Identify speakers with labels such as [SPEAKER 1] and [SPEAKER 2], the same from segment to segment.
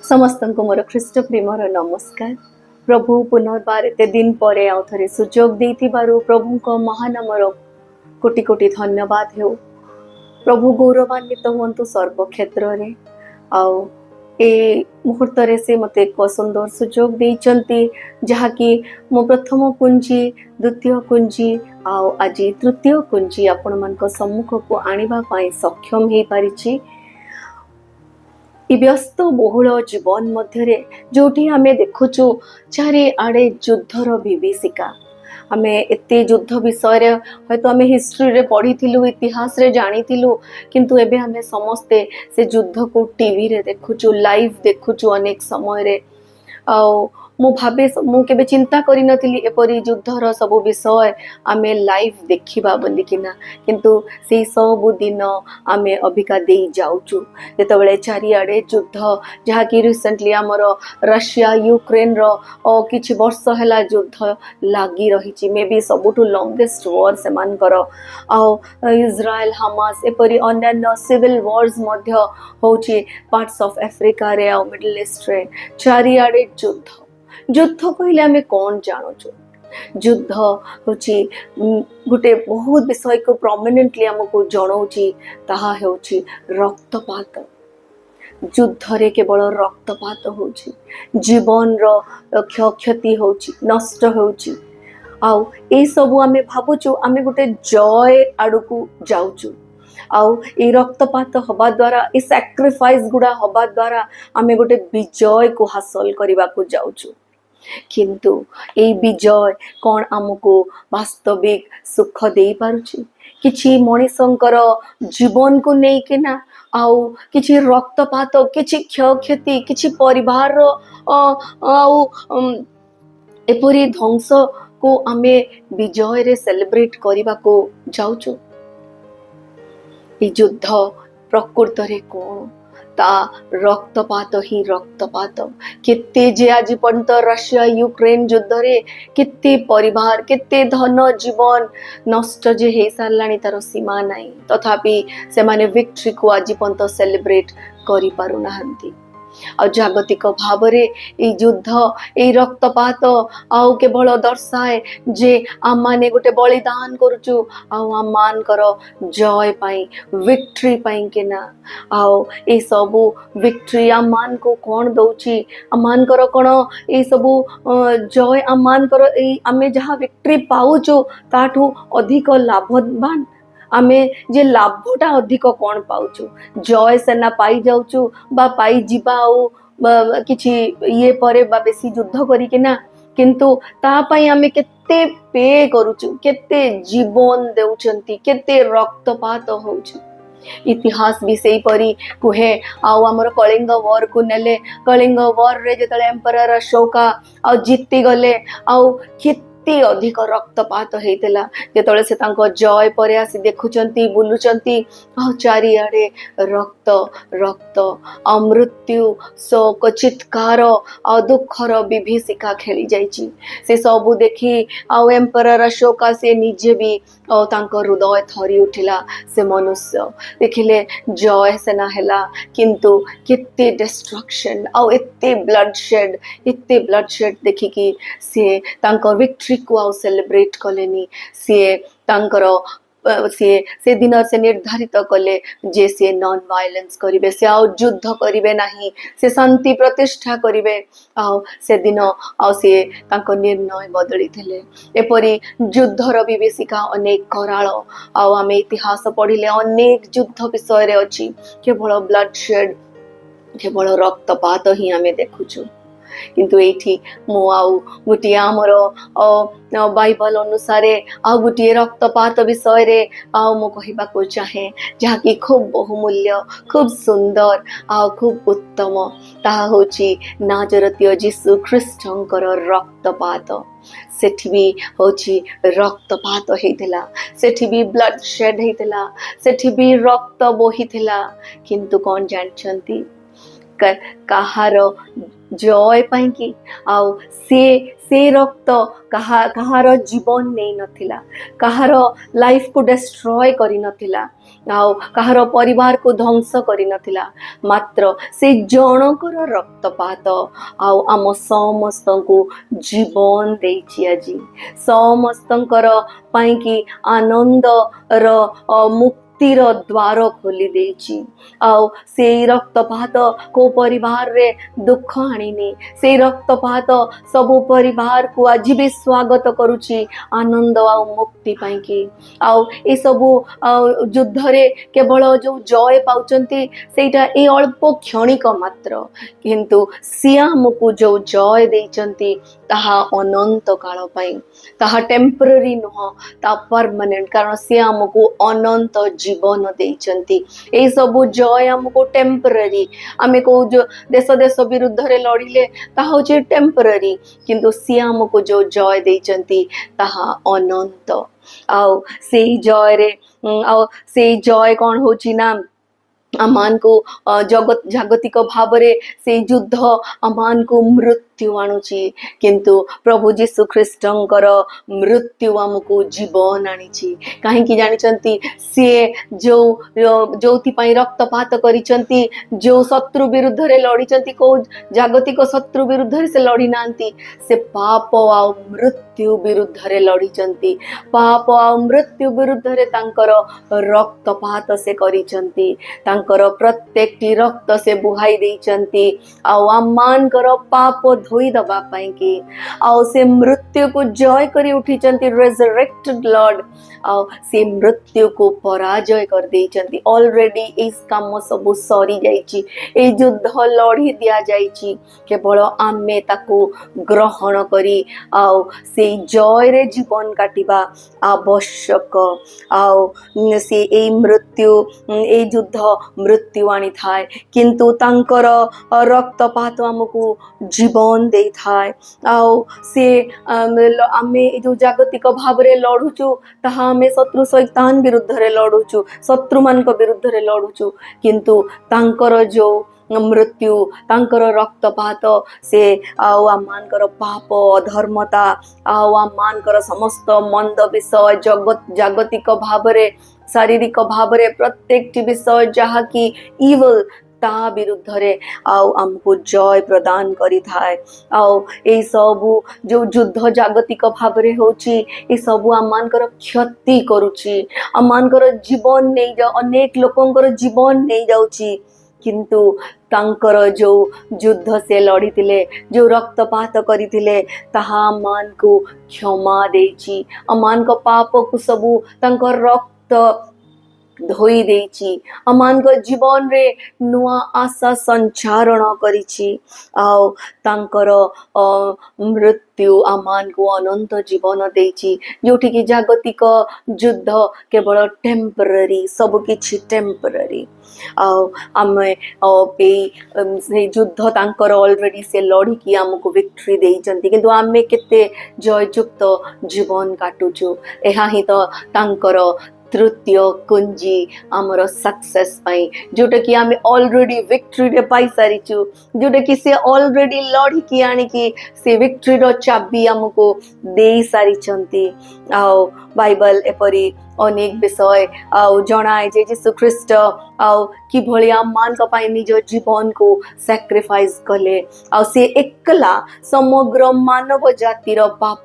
[SPEAKER 1] समस्त को मोर ख्रीष्ट प्रेमर नमस्कार। प्रभु पुनर्बार एत दिन पर आउ थे सुजोग देथिबारु प्रभु को महानामर कोटि कोटि धन्यवाद हो। प्रभु गौरवान्वित हुंतु सर्व क्षेत्र में। आउ ए मुहूर्त से मत एक सुंदर सुजोग देइचंती जहाँकि मो प्रथम कुंजी द्वितीय कुंजी आउ आज तृतीय कुंजी आपण मान सम्मुख को आनिबा पाई सक्षम हो पारिछि। व्यस्त बहुल जीवन मध्य जोटी आमे देखुचु चारि आड़े युद्धर विभीषिका। आमे एते युद्ध विषय हयतो आमे हिस्ट्री रे पढ़ी थिलु, इतिहास रे जानी थिलु, किंतु एबे आमे समस्ते से युद्ध को टीवी रे देखुचु, लाइव देखुचु अनेक समय रे। मु भाबे मु केबे चिंता करि नथिली एपरी युद्धर सब विषय आमे लाइव देखिबा बोलिकिना, किंतु से सब दिन आमे अबिका देई जाउचु जेतबेले चारिआडे युद्ध जहा कि रिसेंटली हमर रशिया यूक्रेन रो किछि वर्ष हैला युद्ध लागी रहिछि। मे बी सबुठु लॉन्गेस्ट वॉर से मानकर इजराइल हमास एपरी अन्य सिविल वॉर्स मध्य होछि पार्ट्स ऑफ अफ्रीका रे आ मिडिल ईस्ट रे। चारिआडे युद्ध युद्ध कहले आमे कौन जानूचु? युद्ध होची गोटे बहुत विषय को प्रोमिनेंटली हमको जनाऊची, ताहा हेउची रक्तपात। युद्ध रे केवल रक्तपात होची, जीवन रो क्षति होची, नष्ट होची। आउ ए सबु आमे भाबुचु आमे गोटे जय आडकू जाउचु। आउ ए रक्तपात हवा द्वारा ए सैक्रिफाइस गुड़ा हवा द्वारा आमे गोटे विजय को हासिल करबा को जाउचु। किंतु ए विजय कौन आमको वास्तविक सुख दे पारुछि? किछि मनीषंकर जीवन को नहीं के ना आउ किछि रक्तपात, किछि क्षति, किछि परिवार रो आउ एपरी ध्वंस को आमे विजय रे सेलिब्रेट करबा को जाउछु। ए युद्ध प्रकृत रे कोन ता रक्तपात ही रक्तपात। केते जे आज पर्यंत रशिया यूक्रेन युद्ध रे केते परिवार, केते धन जीवन नष्ट जे हे सारलानी तार सीमा नाही, तथापि से माने विक्ट्री को आज पर्यंत सेलिब्रेट करि पारु नाहंती। आ जागतिक भाव रे ए युद्ध ए रक्तपात आउ केवल दर्शाए जे आम माने गोटे बलिदान करूचु आउ आम मान करो जय पाई, विक्ट्री पाई के ना। आउ ए सबु विक्ट्री आम मान को कौन दउची? आम मान करो कोन ए सबु जय आम मान करो ए आमे जहा विक्ट्री पाउचु ताठू अधिक लाभवान आमे जे लाभटा अधिक कौन पाउचु? जय सेना पाई जाउचु बा पाई जिबा आउ किछि ये परे बा बेसी युद्ध करी के ना, किंतु ता पई आमे केते पे करूचु, केते जीवन देउचंती, केते रक्तपात होउछु। इतिहास भी सेही परी कुहे। आउ हमर कलिंग वॉर को नेले, कलिंग वॉर रे जेतले एम्परर अशोका आउ जीती गले आउ अधिक रक्तपात हेतिला जेतले से तांको जय परे आसी देखुचंती, बुलुचंती आ चारिआडे रक्त रक्त आ मृत्यु, शोक, चित्कार आ दुखर विभीषिका खेली जाइची। से सबु देखी आ एम्परर अशोका से निजे भी तांको हृदय थरी उठिला। से मनुष्य देखिले जय सेना हैला, किंतु केते डिस्ट्रक्शन आ एते ब्लडशेड देखि कि से तांको विक्ट्री को आउ सेलिब्रेट कलेनी। सी तांकर से दिन से निर्धारित कले जे से नॉन वायलेंस करिवे, से आउ युद्ध करिवे नाही, से शांति प्रतिष्ठा करिवे। आउ से दिन आउ से तांको निर्णय बदली थिले। एपरी युद्धर विभीषिका अनेक कराल आउ आमे इतिहास पढ़िले अनेक युद्ध विषय रे अछि। केवल ब्लडशेड, केवल रक्तपात ही आमे देखुछु। किंतु एठी मो आउ गोटे आमर बाइबल अनुसार आउ गोटे रक्तपात विषय रे आउ मो कहिबा को चाहे, जहा कि खूब बहुमूल्य, खूब सुंदर आउ खूब उत्तम। ताहा होची नाजरतीय यीशु ख्रीष्टंकर रक्तपात। सेठी भी होची रक्तपात हेतिला, सेठी भी ब्लड शेड हेतिला, सेठी भी रक्त बोहिथिला। किंतु कौन जानछंती? कहार जय पाई कि आउ से रक्त कहार जीवन नहीं नथिला, कहार लाइफ को डिस्ट्रॉय करी नथिला, आउ कहार परिवार को ध्वंस करी नथिला, मात्र से जनकर रक्तपात आउ आम समस्त को जीवन देछि। आज समस्तंकर पाई कि आनंद मुक्तिर द्वार खोली देछि। आउ से रक्तपात को परिवार रे दुख आनिनी, से रक्तपात सबु परिवार को आज भी स्वागत करुछि आनंद आ मुक्ति पाई कि। आउ ए सबु युद्ध रे केवल जो जय पाउचंती सेटा ए अल्प क्षणिक मात्र, किंतु सी हमको जो जय देचंती ताहा अनंत काल पाई, ताहा टेम्पररी नुह, ता परमानेंट, कारण सी हमको अनंत जीवन देचंती। ए सबु जय हमको टेम्पररी, आमे को जो देश देश विरुद्ध रे लड़िले ताहा होचे टेम्पररी, किंतु सी हमको जो जय देचंती ताहा अनंत। आउ से जय रे आउ से जय कौन होची ना, आमान को जगत जागतिक भाव से युद्ध आमान को मृत्यु आणुची, किंतु प्रभु जीशु ख्रीष्टंकर मृत्यु आमको जीवन आनीची। कहीं जानिचंती सी जो जोथि पई रक्तपात करिचंती, जो शत्रु विरुद्ध रे लड़ीचंती, को जागतिक शत्रु विरुद्ध रे से लड़ी नांती, से पाप आ मृत्यु विरुद्ध रे लड़ीचंती। पाप आ मृत्यु विरुद्ध रे तांकर रक्तपात से करिचंती, तांकर प्रत्येक रक्त से बुहाई देइचंती। आउ आमानकर पाप धोई दबा पाई कि, आउ से मृत्यु को जय करी उठिचंती, रेजरेक्टेड लॉर्ड। आउ से मृत्यु को पराजय कर देइचंती। ऑलरेडी इस काम सब सरी जाइची, ए युद्ध लड़ी दिया जाइची, केवल आमे ताको ग्रहण करी आउ से जय रे जीवन काटिबा आवश्यक। आउ से ए मृत्यु ए युद्ध मृत्यु आनी थाए, किंतु तांकर रक्तपात हमको जीवन दे थाए। आउ से आमे जो जागतिक भाव रे लड़ुचु, ताहा आमे शत्रु शैतान विरुद्ध रे लड़ुचु, शत्रु मान को विरुद्ध रे लड़ुचु, किंतु तांकर जो मृत्यु, तांकर रक्तपात से आउ आमानकर पाप अधर्मता, आउ आमानकर समस्त मंद विषय जगत जागतिक भाव रे शारीरिक भाव रे प्रत्येक विषय जहा की इवल ता विरुद्ध रे आउ हमको जय प्रदान करी थाए। आउ ए सबु जो युद्ध जागतिक भाव रे होची, ए सबु आमानकर क्षति करूची, आमानकर जीवन नहीं जा, अनेक लोकंकर जीवन नहीं जाउची, किंतु तांकर जो युद्ध से लड़ीथिले, जो रक्तपात करिथिले, ताहा मान को क्षमा देची। अमान को पाप को सबु तांकर रक्त धोई देची, अमान को जीवन रे नुआ आशा संचारण करिछि। आउ तांकर मृत्यु आमान को अनंत जीवन देची, जोठी की जागतिक युद्ध केवल टेम्पररी, सब किछि टेम्पररी। आउ आमे से युद्ध तांकर ऑलरेडी से लड़ी की हमको विक्ट्री देइचंती, किंतु आमे केते जययुक्त जीवन काटुचु। एहा ही तो तांकर तृतीय कुंजी आमर सक्सेस पाई, जोटा कि आमे ऑलरेडी विक्ट्री रे पाई सारिचु, जोटा कि से ऑलरेडी लड़ी की आनी कि से विक्ट्री रो चाबी हमको दे सारिचंती। आउ बाइबल एपरी अनेक विषय आउ जनाए जे यीशु ख्रीष्ट आउ कि भली आमान का पाई निज जीवन को सैक्रिफाइस कले। आउ से एकला समग्र मानव जातिर पाप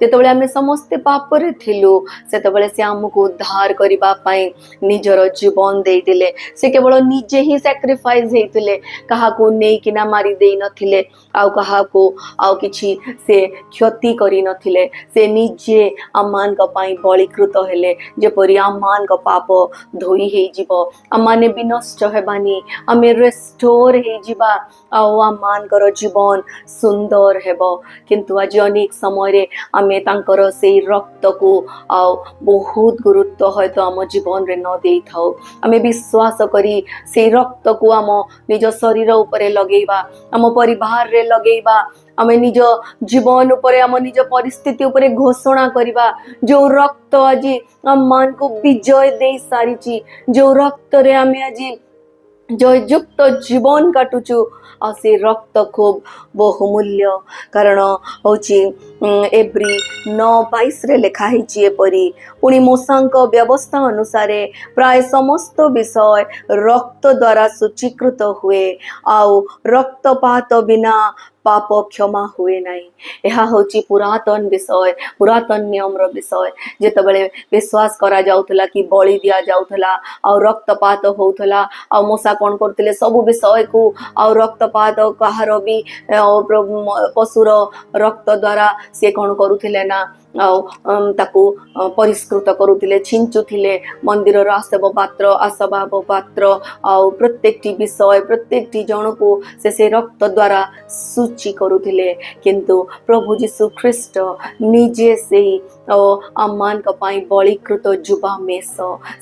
[SPEAKER 1] जेतबेले आमे समस्त पाप रे थिलु, सेतबेले से हमको उद्धार करिबा पाई निजर जीवन दे दिले। से केवल निजे ही सैक्रिफाइस हेतिले, कहा को नै किना मारी देई नथिले, आउ कहा को आउ किछि से क्षति करी नथिले, से निजे आमान का पाई बलिकृत हेले, जेपरि आमान का पाप धोई हे जीवो, आमाने भी नष्ट हेबानी, आमे रेस्टोर हे जीवा, आउ आमान कर जीवन सुंदर हेबो। किंतु आज अनेक समय रे आमे तांकर से रक्त को आउ बहुत गुरुत्व है तो आम जीवन रे न देई थाउ। आमे विश्वास करी से रक्त को आम निज शरीर उपरे लगेइबा, आम परिवार रे लगेइबा, आमे निज जीवन उपरे, आम निज परिस्थिति उपरे घोषणा करिबा, जो रक्त आज आम मान को विजय दे सारिची, जो रक्त रे आमे आज जययुक्त जीवन काटुचु आ से रक्त खूब बहुमूल्य कारण हूँ एब्री 9:22 रे लिखा है एपरी पुणी मूसांक व्यवस्था अनुसार प्राय समस्त विषय रक्त द्वारा सूचीकृत हुए आउ रक्तपात बिना पाप क्षमा हुए नहीं। यह हूँ पुरातन विषय पुरातन नियम विषय जितेबाला विश्वास करा जाउथला कि बलि दिया जाउथला आ रक्तपात होउथला आ मूसा कौन करते सबु विषय को आ रक्तपात कहार भी पशुर रक्त द्वारा से कौन करुथिले ना ताकू परिष्कृत करुथिले छिंचुथिले मंदिर आसब पात्र आसबाब पात्र आ प्रत्येक विषय प्रत्येक जन को से रक्त द्वारा सूची करुथिले किंतु प्रभु जीशु ख्रीस्ट निजे से आमान बलिकृत जुबा मेष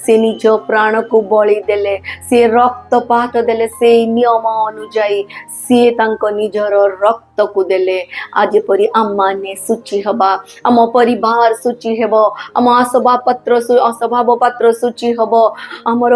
[SPEAKER 1] से निज प्राण को बलि देले से रक्तपात देले से नियम अनुजाई सी तांको निजर रक्त को देले आज परी आम माने सूची हबा आम परिवार सूची हेब आम असभाव पात्र सूची हब आमर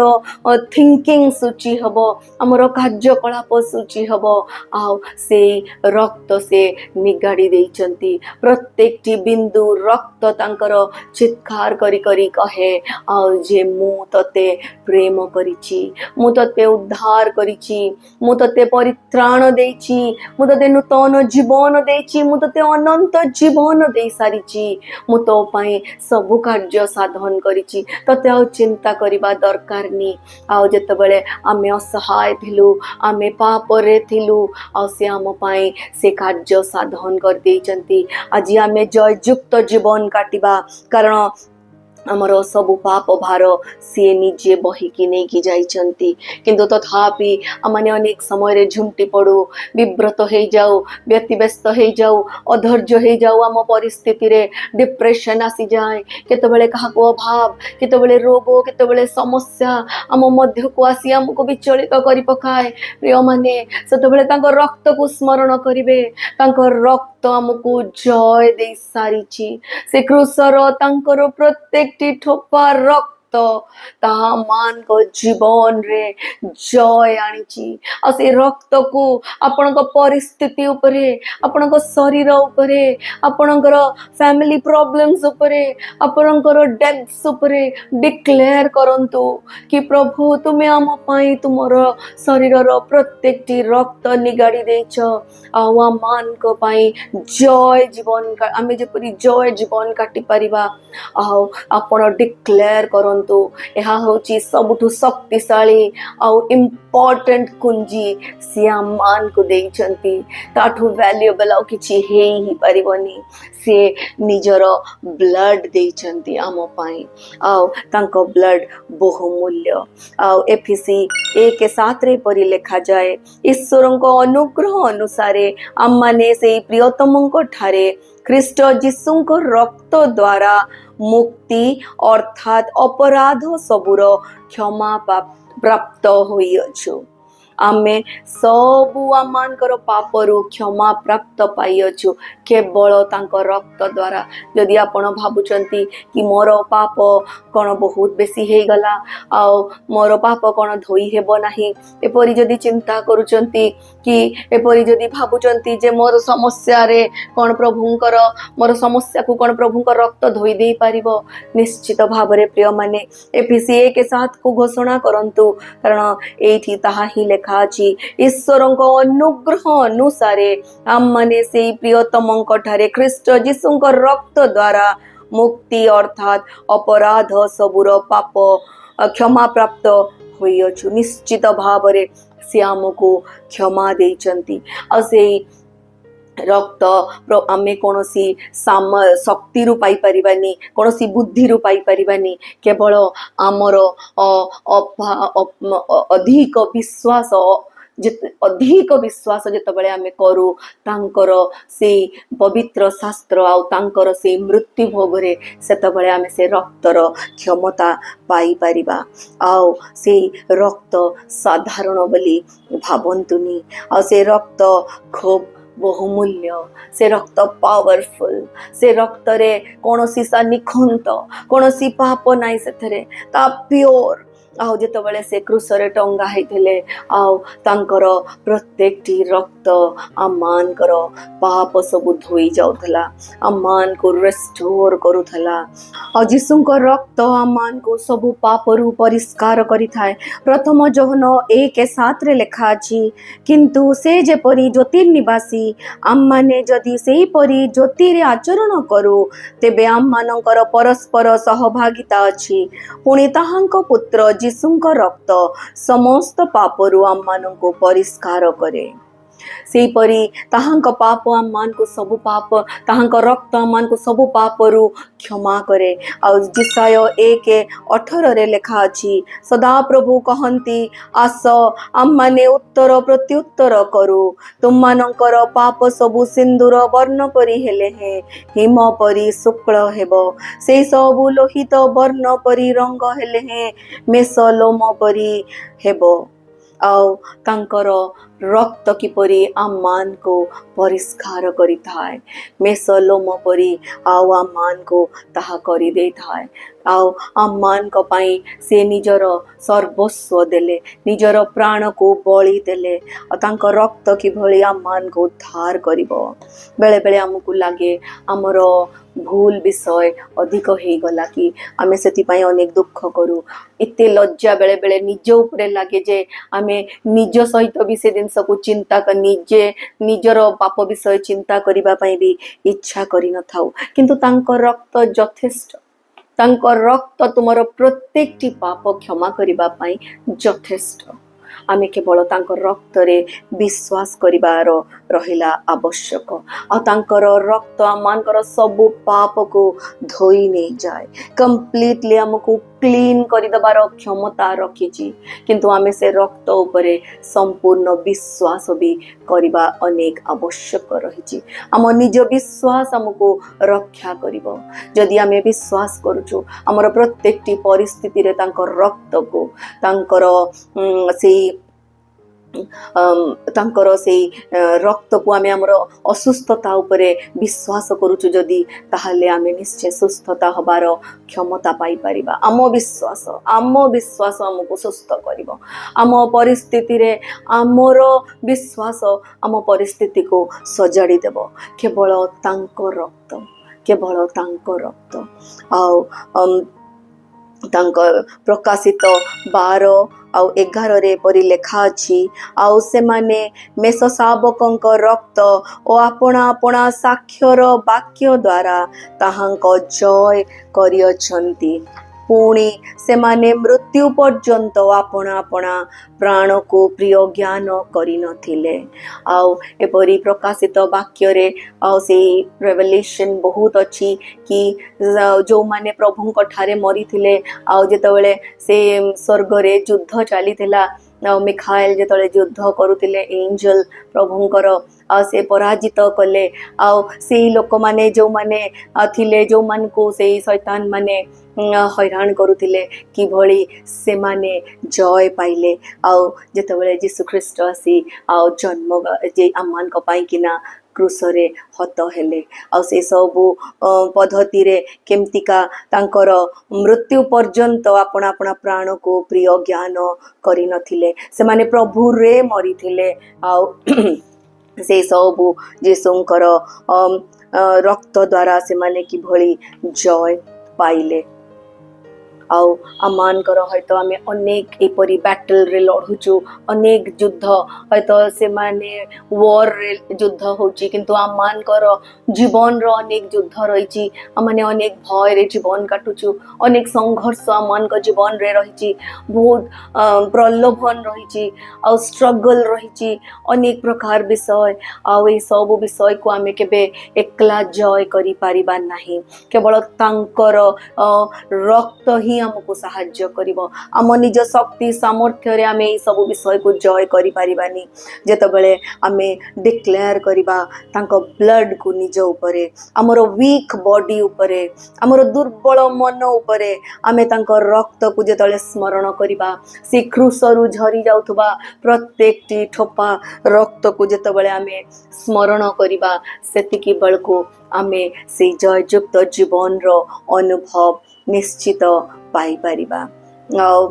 [SPEAKER 1] थिंकिंग सूची हब आमर कार्यकलाप सूची हब आ से रक्त से निगाड़ी देइचंती प्रत्येक बिंदु रक्त तांकर चित्कार करी करी कहे आ जे मु तते प्रेम करिछि मु तते उद्धार करिछि मु तते परित्राण देइछि मु तते नूतन जीवन देइछि मु तते अनंत जीवन देइ सारिछि मु तो पई सब कार्य साधन करिछि तते आ चिंता करिबा दरकार नी आ जेतेबेले आमे असहाय थिलु आमे पाप रे थिलु आ से आम पई से कार्य साधन कर देइचंती आज आमे जययुक्त जीवन काटिबा कारण आमर सबु पाप भार सी निजे बहिकी नहीं कि जाइछंती किंतु तथापि आमाने अनेक समय रे झुंटी पड़ू विव्रत हो जाऊ व्यतिव्यस्त हो जाऊ अधैर्य हो जाऊ आम परिस्थिति रे डिप्रेशन आसी जाए केतबेले काहाको अभाव केतबेले रोग केतबेले समस्या आम मध्य को आसी आमको विचलित करि पकाए प्रिय माने सेतबेले तांको रक्त को स्मरण करिवे तांको रक्त आमको जय दे सारिछि से क्रूसर तांकर प्रत्येक ठोपा रक्त ताहा मान को जीवन रे जय आनिछि आ से रक्त को आपन को परिस्थिति उपरे आपन को शरीर उपरे आपन को फैमिली प्रॉब्लम्स उपरे आपन को डेथ्स उपरे डिक्लेयर करंतु कि प्रभु तुमे आम पई तुमर शरीर रो प्रत्येक रक्त निगाड़ी देछ आ मान को पई जय जीवन का आमे जेपरि जय जीवन काटी परिबा आ आपन डिक्लेयर करंतु यह होची सबुठु शक्तिशाली आउ इम्पोर्टेंट कुंजी सिया मान को देइचंती ताठु वैल्यूएबल आउ किछि हे ही परिबनी से निजर ब्लड देइचंती आम पाई आउ तांको ब्लड बहुमूल्य आउ एफिसी 1:7 रे परि लेखा जाए ईश्वरको अनुग्रह अनुसारे आम माने से प्रियतमको ठारे ख्रीष्ट जीशुको रक्त द्वारा मुक्ति अर्थात अपराध सबुर क्षमा प्राप्त होइअछु आमे सबु आमानकर पापरु क्षमा प्राप्त पाइअछु केवल तांको रक्त द्वारा जदि आपण भाबुचंती कि मोर पाप कोन बहुत बेसी हे गला आ मोर पाप कोन धोई हेबो नाही एपरि जदि चिंता करूचंती कि एपरि जदि भाबुचंती जे मोर समस्या रे कोन प्रभुंकर मोर समस्या को कोन प्रभुंकर रक्त धोई देई पारिबो निश्चित भाबरे प्रिय माने एफिसी 1:7 को घोषणा करंतु कारण एठी ताहा ही लेखा अछि ईश्वरको अनुग्रह अनुसारे आम माने से प्रियतमंक ठारे ख्रीष्ट जीशुंक रक्त द्वारा मुक्ति अर्थात अपराध सबुर पाप क्षमा प्राप्त होइअछु निश्चित भावरे से आमको क्षमा देइचंती आ से रक्त आमे कोनोसी शक्ति रु पाई परिबानी कोनोसी बुद्धि रु पाई परिबानी केवल आमर अधिक विश्वास अधिक विश्वास जेतबेले आमे करू तांकर से पवित्र शास्त्र आउ तांकर से मृत्यु भोगरे सेतबेले आमे से रक्तर क्षमता पाई परिबा आउ से रक्त साधारण बोली भाबंतुनी आ से रक्त खूब बहुमूल्य से रक्त पावरफुल से रक्त रे कोनोसी सा निखंत कोनोसी पाप नाई सेथरे ता प्योर ଆଉ ଯେତେବେଳେ ସେ କ୍ରୁଶରେ ଟଙ୍ଗା ହେଇଥିଲେ ଆଉ ତାଙ୍କର ପ୍ରତ୍ୟେକଟି ରକ୍ତ ଆମମାନଙ୍କର ପାପ ସବୁ ଧୋଇ ଯାଉଥିଲା, ଆମମାନଙ୍କୁ ରେଷ୍ଟୋର କରୁଥିଲା। ଆଉ ଯୀଶୁଙ୍କ ରକ୍ତ ଆମମାନଙ୍କୁ ସବୁ ପାପରୁ ପରିଷ୍କାର କରିଥାଏ। ପ୍ରଥମ ଯୋହନ 1:7 ଲେଖା ଅଛି, କିନ୍ତୁ ସେ ଯେପରି ଜ୍ୟୋତିର୍ନିବାସୀ ଆମମାନେ ଯଦି ସେହିପରି ଜ୍ୟୋତିରେ ଆଚରଣ କରୁ ତେବେ ଆମମାନଙ୍କର ପରସ୍ପର ସହଭାଗିତା ଅଛି। ପୁଣି ତାହାଙ୍କ ପୁତ୍ର ଯୀଶୁଙ୍କ ରକ୍ତ ସମସ୍ତ ପାପରୁ ଆମମାନଙ୍କୁ ପରିଷ୍କାର କରେ। ସେହିପରି ତାହାଙ୍କ ପାପ ଆମମାନଙ୍କୁ ସବୁ ପାପ, ତାହାଙ୍କ ରକ୍ତ ଆମମାନଙ୍କୁ ସବୁ ପାପରୁ କ୍ଷମା କରେ। ଆଉ ଯିଶାୟ 1:18 ଲେଖା ଅଛି, ସଦାପ୍ରଭୁ କହନ୍ତି, ଆସ ଆମମାନେ ଉତ୍ତର ପ୍ରତ୍ୟୁତ୍ତର କରୁ। ତୁମମାନଙ୍କର ପାପ ସବୁ ସିନ୍ଦୁର ବର୍ଣ୍ଣ ପରି ହେଲେ ହିମ ପରି ଶୁକ୍ଳ ହେବ, ସେଇ ସବୁ ଲୋହିତ ବର୍ଣ୍ଣ ପରି ରଙ୍ଗ ହେଲେ ମେଷଲୋମ ପରି ହେବ। ଆଉ ତାଙ୍କର ରକ୍ତ କିପରି ଆମମାନଙ୍କୁ ପରିଷ୍କାର କରିଥାଏ, ମେଷଲୋମ ପରି ଆଉ ଆମମାନଙ୍କୁ ତାହା କରିଦେଇଥାଏ। ଆଉ ଆମମାନଙ୍କ ପାଇଁ ସେ ନିଜର ସର୍ବସ୍ୱ ଦେଲେ, ନିଜର ପ୍ରାଣକୁ ବଳି ଦେଲେ। ଆଉ ତାଙ୍କ ରକ୍ତ କିଭଳି ଆମମାନଙ୍କୁ ଉଦ୍ଧାର କରିବ। ବେଳେବେଳେ ଆମକୁ ଲାଗେ ଆମର ଭୁଲ ବିଷୟ ଅଧିକ ହେଇଗଲା କି ଆମେ ସେଥିପାଇଁ ଅନେକ ଦୁଃଖ କରୁ। ଏତେ ଲଜ୍ଜା ବେଳେବେଳେ ନିଜ ଉପରେ ଲାଗେ ଯେ ଆମେ ନିଜ ସହିତ ବି ସେ ଜିନିଷକୁ ନିଜର ପାପ ବିଷୟ ଚିନ୍ତା କରିବା ପାଇଁ ବି ଇଚ୍ଛା କରିନଥାଉ। କିନ୍ତୁ ତାଙ୍କ ରକ୍ତ ଯଥେଷ୍ଟ, ତାଙ୍କ ରକ୍ତ ତୁମର ପ୍ରତ୍ୟେକଟି ପାପ କ୍ଷମା କରିବା ପାଇଁ ଯଥେଷ୍ଟ। ଆମେ କେବଳ ତାଙ୍କ ରକ୍ତରେ ବିଶ୍ୱାସ କରିବାର ରହିଲା ଆବଶ୍ୟକ। ଆଉ ତାଙ୍କର ରକ୍ତ ଆମମାନଙ୍କର ସବୁ ପାପକୁ ଧୋଇ ନେଇଯାଏ, କମ୍ପ୍ଲିଟଲି ଆମକୁ କ୍ଲିନ୍ କରିଦେବାର କ୍ଷମତା ରଖିଛି। କିନ୍ତୁ ଆମେ ସେ ରକ୍ତ ଉପରେ ସମ୍ପୂର୍ଣ୍ଣ ବିଶ୍ୱାସ ବି କରିବା ଅନେକ ଆବଶ୍ୟକ ରହିଛି। ଆମ ନିଜ ବିଶ୍ୱାସ ଆମକୁ ରକ୍ଷା କରିବ। ଯଦି ଆମେ ବିଶ୍ୱାସ କରୁଛୁ ଆମର ପ୍ରତ୍ୟେକଟି ପରିସ୍ଥିତିରେ ତାଙ୍କ ରକ୍ତକୁ, ତାଙ୍କର ସେଇ ରକ୍ତକୁ ଆମେ ଆମର ଅସୁସ୍ଥତା ଉପରେ ବିଶ୍ୱାସ କରୁଛୁ ଯଦି, ତାହେଲେ ଆମେ ନିଶ୍ଚୟ ସୁସ୍ଥତା ହବାର କ୍ଷମତା ପାଇପାରିବା। ଆମ ବିଶ୍ୱାସ ଆମକୁ ସୁସ୍ଥ କରିବ। ଆମ ପରିସ୍ଥିତିରେ ଆମର ବିଶ୍ୱାସ ଆମ ପରିସ୍ଥିତିକୁ ସଜାଡ଼ି ଦେବ। କେବଳ ତାଙ୍କ ରକ୍ତ। ଆଉ ତାଙ୍କ ପ୍ରକାଶିତ 12:11 ପରି ଲେଖା ଅଛି, ଆଉ ସେମାନେ ମେଷ ଶାବକଙ୍କ ରକ୍ତ ଓ ଆପଣା ଆପଣା ସାକ୍ଷ୍ୟର ବାକ୍ୟ ଦ୍ୱାରା ତାହାଙ୍କ ଜୟ କରିଅଛନ୍ତି। ପୁଣି ସେମାନେ ମୃତ୍ୟୁ ପର୍ଯ୍ୟନ୍ତ ଆପଣା ଆପଣା ପ୍ରାଣକୁ ପ୍ରିୟ ଜ୍ଞାନ କରିନଥିଲେ। ଆଉ ଏପରି ପ୍ରକାଶିତ ବାକ୍ୟରେ ଆଉ ସେଇ ରେଭେଲେସନ୍ ବହୁତ ଅଛି କି ଯେଉଁମାନେ ପ୍ରଭୁଙ୍କ ଠାରେ ମରିଥିଲେ, ଆଉ ଯେତେବେଳେ ସେ ସ୍ୱର୍ଗରେ ଯୁଦ୍ଧ ଚାଲିଥିଲା, ଆଉ ମିଖାଏଲ ଯେତେବେଳେ ଯୁଦ୍ଧ କରୁଥିଲେ ଏଞ୍ଜେଲ ପ୍ରଭୁଙ୍କର, ଆଉ ସେ ପରାଜିତ କଲେ। ଆଉ ସେଇ ଲୋକମାନେ ଯେଉଁମାନେ ଥିଲେ, ଯେଉଁମାନଙ୍କୁ ସେଇ ଶୈତାନ ମାନେ ହଇରାଣ କରୁଥିଲେ, କିଭଳି ସେମାନେ ଜୟ ପାଇଲେ। ଆଉ ଯେତେବେଳେ ଯୀଶୁଖ୍ରୀଷ୍ଟ ଆସି ଆଉ ଜନ୍ମ ଯେ ଆମମାନଙ୍କ ପାଇଁକିନା କ୍ରୁଶରେ ହତ ହେଲେ, ଆଉ ସେ ସବୁ ପଦ୍ଧତିରେ କେମିତିକା ତାଙ୍କର ମୃତ୍ୟୁ ପର୍ଯ୍ୟନ୍ତ ଆପଣା ଆପଣା ପ୍ରାଣକୁ ପ୍ରିୟ ଜ୍ଞାନ କରିନଥିଲେ, ସେମାନେ ପ୍ରଭୁରେ ମରିଥିଲେ। ଆଉ ସେ ସବୁ ଯୀଶୁଙ୍କର ରକ୍ତ ଦ୍ୱାରା ସେମାନେ କିଭଳି ଜୟ ପାଇଲେ। ଆଉ ଆମମାନଙ୍କର ହয়তো ଆମେ ଅନେକ ଏପରି ବ୍ୟାଟଲରେ ଲଢ଼ୁଛୁ, ଅନେକ ଯୁଦ୍ଧ, ହয়তো ସେମାନେ ୱାର୍ରେ ଯୁଦ୍ଧ ହେଉଛି, କିନ୍ତୁ ଆମମାନଙ୍କର ଜୀବନର ଅନେକ ଯୁଦ୍ଧ ରହିଛି। ଆମମାନେ ଅନେକ ଭୟରେ ଜୀବନ କାଟୁଛୁ, ଅନେକ ସଂଘର୍ଷ ଆମମାନଙ୍କ ଜୀବନରେ ରହିଛି, ବହୁତ ପ୍ରଲୋଭନ ରହିଛି, ଆଉ ଷ୍ଟ୍ରଗଲ ରହିଛି, ଅନେକ ପ୍ରକାର ବିଷୟ। ଆଉ ଏଇ ସବୁ ବିଷୟକୁ ଆମେ କେବେ ଏକଲା ଜୟ କରିପାରିବା ନାହିଁ। କେବଳ ତାଙ୍କର ରକ୍ତ ହିଁ ଆମକୁ ସାହାଯ୍ୟ କରିବ। ଆମ ନିଜ ଶକ୍ତି ସାମର୍ଥ୍ୟରେ ଆମେ ଏଇ ସବୁ ବିଷୟକୁ ଜୟ କରିପାରିବାନି। ଯେତେବେଳେ ଆମେ ଡିକ୍ଲେୟାର କରିବା ତାଙ୍କ ବ୍ଲଡକୁ ନିଜ ଉପରେ, ଆମର ୱିକ୍ ବଡି ଉପରେ, ଆମର ଦୁର୍ବଳ ମନ ଉପରେ, ଆମେ ତାଙ୍କ ରକ୍ତକୁ ଯେତେବେଳେ ସ୍ମରଣ କରିବା, ସେ କ୍ରୁଶରୁ ଝରି ଯାଉଥିବା ପ୍ରତ୍ୟେକଟି ଠୋପା ରକ୍ତକୁ ଯେତେବେଳେ ଆମେ ସ୍ମରଣ କରିବା, ସେତିକି ବେଳକୁ ଆମେ ସେଇ ଜୟଯୁକ୍ତ ଜୀବନର ଅନୁଭବ ନିଶ୍ଚିତ ପାଇପାରିବା। ଆଉ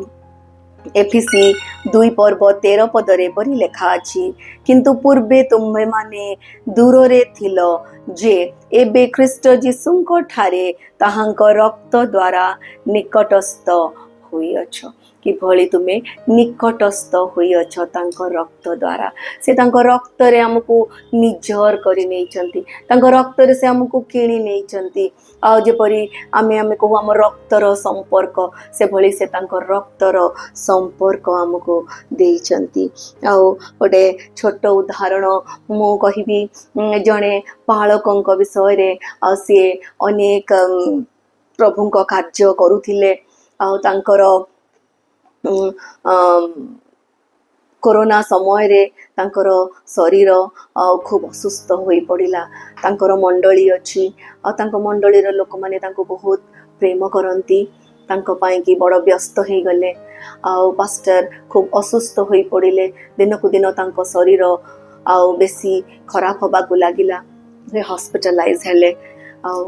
[SPEAKER 1] एफिसी 2:13 परी लेखा अछि किंतु पूर्वे तुम्हे माने दूर रे थिलो जे एबे ख्रीष्ट जीशुंको ठारे ताहांको रक्त द्वारा निकटस्थ होई अछ किभଳି तुमे निकटस्थ होई अछ तांको रक्त द्वारा से तांको रक्त रे हमकु निजर करि नै चंती तांको रक्त रे से हमकु किणी नै चंती आ जेपरि आमे कहू हम रक्तर संपर्क से भली से तांको रक्तर संपर्क हमको देई चंती आ गोटे छोट उदाहरण मु कहिबी जणे पालकंक विषय रे आ से अनेक प्रभुंक कार्य करूथिले आ तांकर कोरोना समय रे तांकर शरीर खूब असुस्थ होई पड़िला तांकर मंडली अछि आ तांको मंडली रो लोक माने तांको बहुत प्रेम करंती तांको पाई की बड़ व्यस्त हो गले आ पास्टर खूब असुस्थ होई पड़िले दिनकु दिन तांको शरीर आ बेसी खराब होबा को लागिला से हॉस्पिटलाइज हेले आ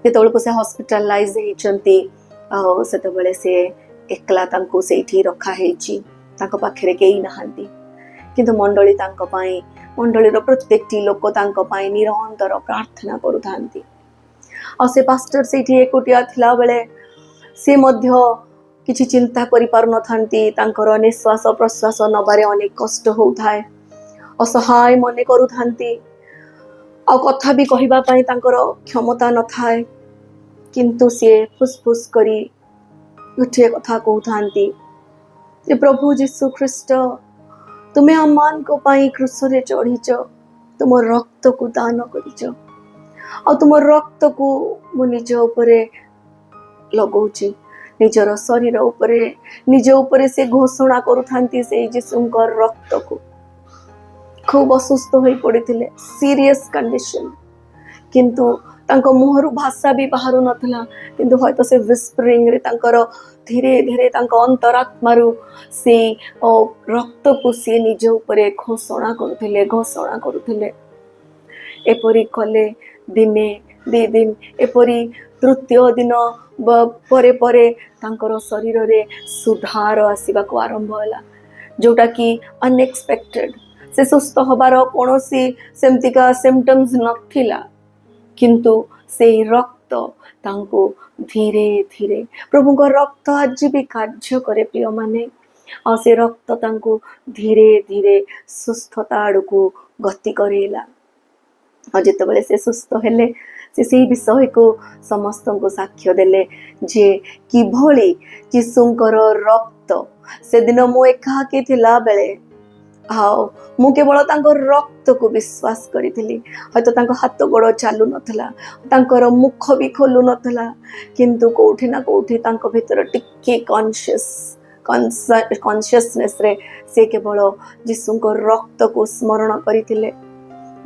[SPEAKER 1] जेतबेले से हॉस्पिटलाइज हेचंती आ सेतबेले से एकला तांको सेठी रखा हेची तांको पाखरे केही नहांती किंतु मंडली तांको पाई मंडलीर प्रत्येकटी लोक तांको पाई निरंतर प्रार्थना करूथांती आ से पास्टर सेठी एकुटिया थिला बेले से मध्य किछि चिंता करि पारु नथांती तांकर निश्वास प्रश्वास नबारे अनेक कष्ट होउथाय असहाय मने करूथांती आ कथा भी कहिबा पाई तांकर क्षमता नथाय किंतु से फुसफुस करी उठे कथा कहूथांती जे प्रभु जीशु ख्रीष्ट तुम्हें अम्मान को पाई क्रूस रे चढ़ीच तुम रक्त को दान करिच आ तुम रक्त को मु निज उपरे लगौची निजर शरीर उपरे निज उपरे से घोषणा करूथांती से जीशुंकर रक्त को खूब असुस्थ होई पड़िथिले सीरियस कंडीशन किंतु तांको मुहरु भाषा भी बाहरु नथला किंतु हयतो से विस्परिंग रे तांकर धीरे धीरे तांको अंतरात्मारु से रक्त को से निज उपरे घोषणा करुथिले एपरी कले दिने दि दिन एपरी तृतीय दिन परे परे तांकर शरीर रे सुधार आसीबा को आरंभ होला जोटा कि अनएक्सपेक्टेड से सुस्थ होबार कोनोसी सेमतिका सिम्पटम्स नथिला किंतु से रक्त तांको धीरे धीरे प्रभु को रक्त आज भी कार्य करे प्रिय माने और से रक्त तांको धीरे धीरे सुस्थता आड़को गति करेला और जितेबाला से सुस्थ हेले से विषय को समस्त को साक्ष्य देले जे किभली जीशुंकर रक्त से दिन मु एकाकी थिला बेले हाँ मु केवल रक्त को विश्वास करी हयतो तांको हाथ गोड़ चालू नथला तांकर मुख भी खोलू नथला किंतु कोठी ना कोठी तांको भीतर टिके कॉन्शियसनेस रे से केवल जीशुंको रक्त को स्मरण करिथिले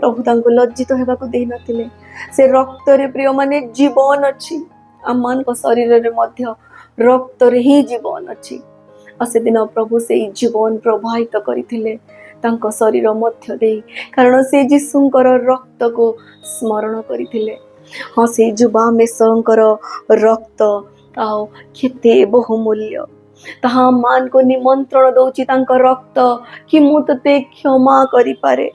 [SPEAKER 1] प्रभु तांको लज्जित हेबा को देई नथिले से रक्त रे प्रिय माने जीवन अछि अम्मान को शरीर रे मध्य रक्त रे ही जीवन अछि से दिन प्रभु से जीवन प्रवाहित करथिले तांको शरीर मध्य दे कारण से जीशुंकर रक्त को स्मरण करथिले हाँ से जुबा मेसंकर रक्त आओ केते बहुमूल्य ताहा मान को निमंत्रण दउची तांको रक्त कि मु तते क्षमा करि पारे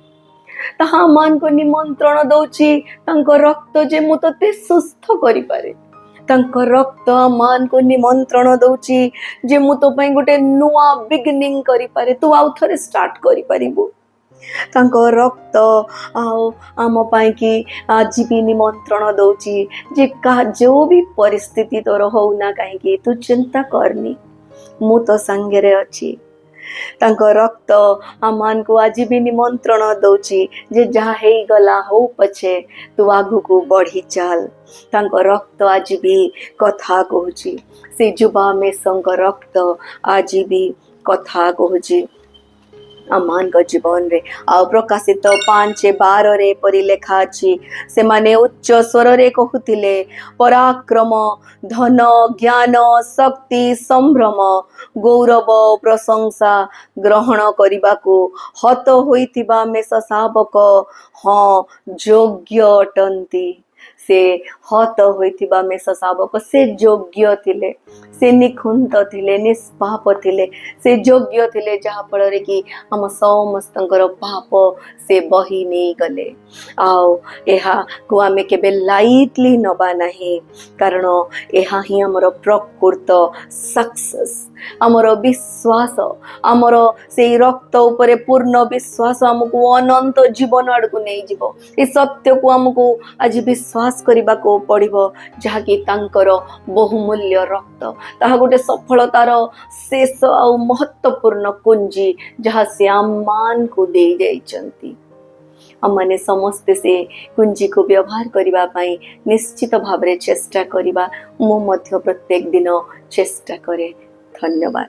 [SPEAKER 1] ताहा मान को निमंत्रण दउची तांको रक्त जे मु तते सुस्थ करि पारे तांको रक्त मान को निमंत्रण दउची जे मु तो पई गोटे नुआ बिगिनिंग करि पारे तू आउ थरे स्टार्ट करि पारिबो तांको रक्त आओ आम पाई की आज भी निमंत्रण दउची जे का जो भी परिस्थिति तोर हो ना काहे तू चिंता करनी मु तो संगे रे अछि तांको रक्त आमान को आज भी निमंत्रण दउची जे जहा हे गला हो पछे तू आगु को बढ़ी चल तांको रक्त आज भी कथा कहूची से जुबा में संग रक्त आज भी कथा कहूची अमान का जीवन रे आ प्रकाशित 5:12 रे परि लेखा अछि से माने उच्च स्वर रे कहूतिले पराक्रम धन ज्ञान शक्ति संभ्रम गौरव प्रशंसा ग्रहण करिबा को हत होइतिबा मेष शावक हाँ योग्य अटंती से हत होइथिबा मेष शावक से योग्य थिले, से निखुंत थिले, निष्पाप थिले, से योग्य थिले, जहा फल कि आम समस्तंकर पाप से बही नहीं गले। आओ एहा को आमे केबे लाइटली नबा नहीं, कारण एहा ही हमर प्रकृत सक्सेस, आमर विश्वास, आमर से रक्त उपरे पूर्ण विश्वास आमको अनंत जीवन आड़क नहीं जीव। ए सत्य को आमको आज विश्वास करने को पड़िबो, जहाँकि तांकर बहुमूल्य रक्त ताहा गोटे सफलतार शेष आ महत्वपूर्ण कुंजी, जहाँ से आम मान को दे जाइछंती। आमने समस्ते से कुंजी को व्यवहार करिबा पाई निश्चित भाव चेष्टा करिबा। मु मध्य प्रत्येक दिन चेष्टा करे। धन्यवाद।